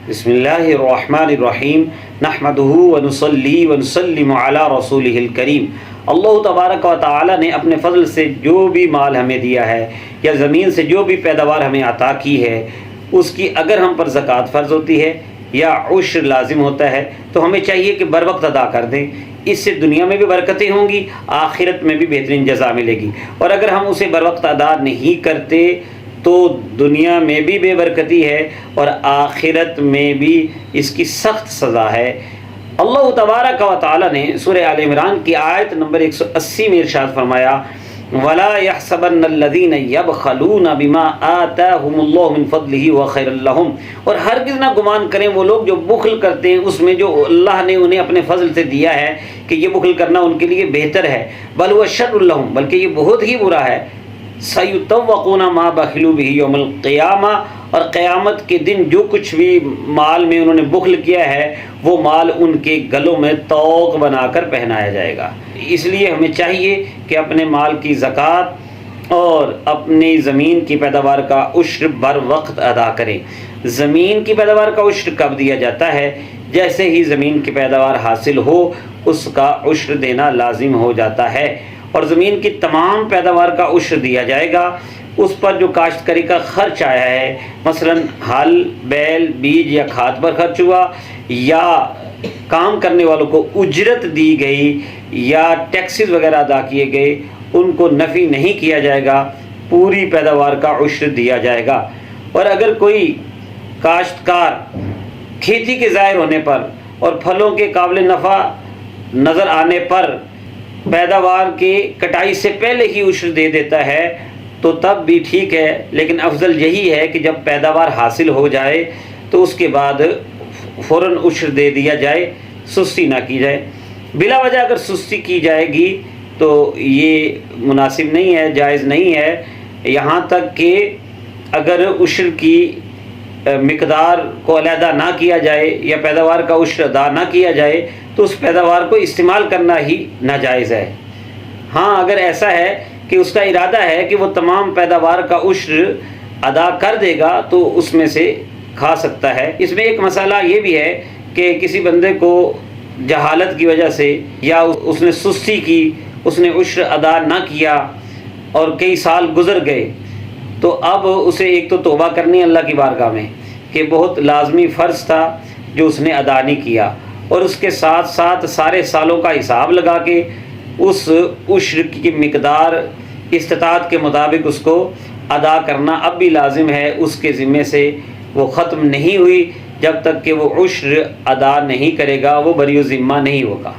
بسم اللہ الرحمن الرحیم نحمدہ ونصلی ونسلم علی رسولہ الکریم۔ اللہ تبارک و تعالی نے اپنے فضل سے جو بھی مال ہمیں دیا ہے یا زمین سے جو بھی پیداوار ہمیں عطا کی ہے، اس کی اگر ہم پر زکوٰۃ فرض ہوتی ہے یا عشر لازم ہوتا ہے تو ہمیں چاہیے کہ بر وقت ادا کر دیں۔ اس سے دنیا میں بھی برکتیں ہوں گی، آخرت میں بھی بہترین جزا ملے گی۔ اور اگر ہم اسے بر وقت ادا نہیں کرتے تو دنیا میں بھی بے برکتی ہے اور آخرت میں بھی اس کی سخت سزا ہے۔ اللہ تبارک و تعالی نے سورہ آل عمران کی آیت نمبر 180 میں ارشاد فرمایا، وَلَا يَحْسَبَنَّ الَّذِينَ يَبْخَلُونَ بِمَا آتَاهُمُ اللَّهُ مِنْ فَضْلِهِ وَخَيْرًا لَهُمْ، اور ہرگز نہ گمان کریں وہ لوگ جو بخل کرتے ہیں اس میں جو اللہ نے انہیں اپنے فضل سے دیا ہے کہ یہ بخل کرنا ان کے لیے بہتر ہے، بل هُوَ شَرٌّ لَهُمْ، بلکہ یہ بہت ہی برا ہے۔ سَيُطَوَّقُونَ مَا بَخِلُوا بِهِ يَوْمَ الْقِيَامَةِ، اور قیامت کے دن جو کچھ بھی مال میں انہوں نے بخل کیا ہے وہ مال ان کے گلوں میں طوق بنا کر پہنایا جائے گا۔ اس لیے ہمیں چاہیے کہ اپنے مال کی زکوٰۃ اور اپنی زمین کی پیداوار کا عشر بر وقت ادا کریں۔ زمین کی پیداوار کا عشر کب دیا جاتا ہے؟ جیسے ہی زمین کی پیداوار حاصل ہو اس کا عشر دینا لازم ہو جاتا ہے، اور زمین کی تمام پیداوار کا عشر دیا جائے گا۔ اس پر جو کاشتکاری کا خرچ آیا ہے، مثلا ہل، بیل، بیج یا کھاد پر خرچ ہوا، یا کام کرنے والوں کو اجرت دی گئی یا ٹیکسز وغیرہ ادا کیے گئے، ان کو نفی نہیں کیا جائے گا، پوری پیداوار کا عشر دیا جائے گا۔ اور اگر کوئی کاشتکار کھیتی کے ظاہر ہونے پر اور پھلوں کے قابل نفع نظر آنے پر پیداوار کی کٹائی سے پہلے ہی عشر دے دیتا ہے تو تب بھی ٹھیک ہے، لیکن افضل یہی ہے کہ جب پیداوار حاصل ہو جائے تو اس کے بعد فوراً عشر دے دیا جائے، سستی نہ کی جائے۔ بلا وجہ اگر سستی کی جائے گی تو یہ مناسب نہیں ہے، جائز نہیں ہے، یہاں تک کہ اگر عشر کی مقدار کو علیحدہ نہ کیا جائے یا پیداوار کا عشر ادا نہ کیا جائے تو اس پیداوار کو استعمال کرنا ہی ناجائز ہے۔ ہاں اگر ایسا ہے کہ اس کا ارادہ ہے کہ وہ تمام پیداوار کا عشر ادا کر دے گا تو اس میں سے کھا سکتا ہے۔ اس میں ایک مسئلہ یہ بھی ہے کہ کسی بندے کو جہالت کی وجہ سے یا اس نے سستی کی، اس نے عشر ادا نہ کیا اور کئی سال گزر گئے، تو اب اسے ایک تو توبہ کرنی ہے اللہ کی بارگاہ میں کہ بہت لازمی فرض تھا جو اس نے ادا نہیں کیا، اور اس کے ساتھ ساتھ سارے سالوں کا حساب لگا کے اس عشر کی مقدار استطاعت کے مطابق اس کو ادا کرنا اب بھی لازم ہے، اس کے ذمے سے وہ ختم نہیں ہوئی۔ جب تک کہ وہ عشر ادا نہیں کرے گا وہ بری ذمہ نہیں ہوگا۔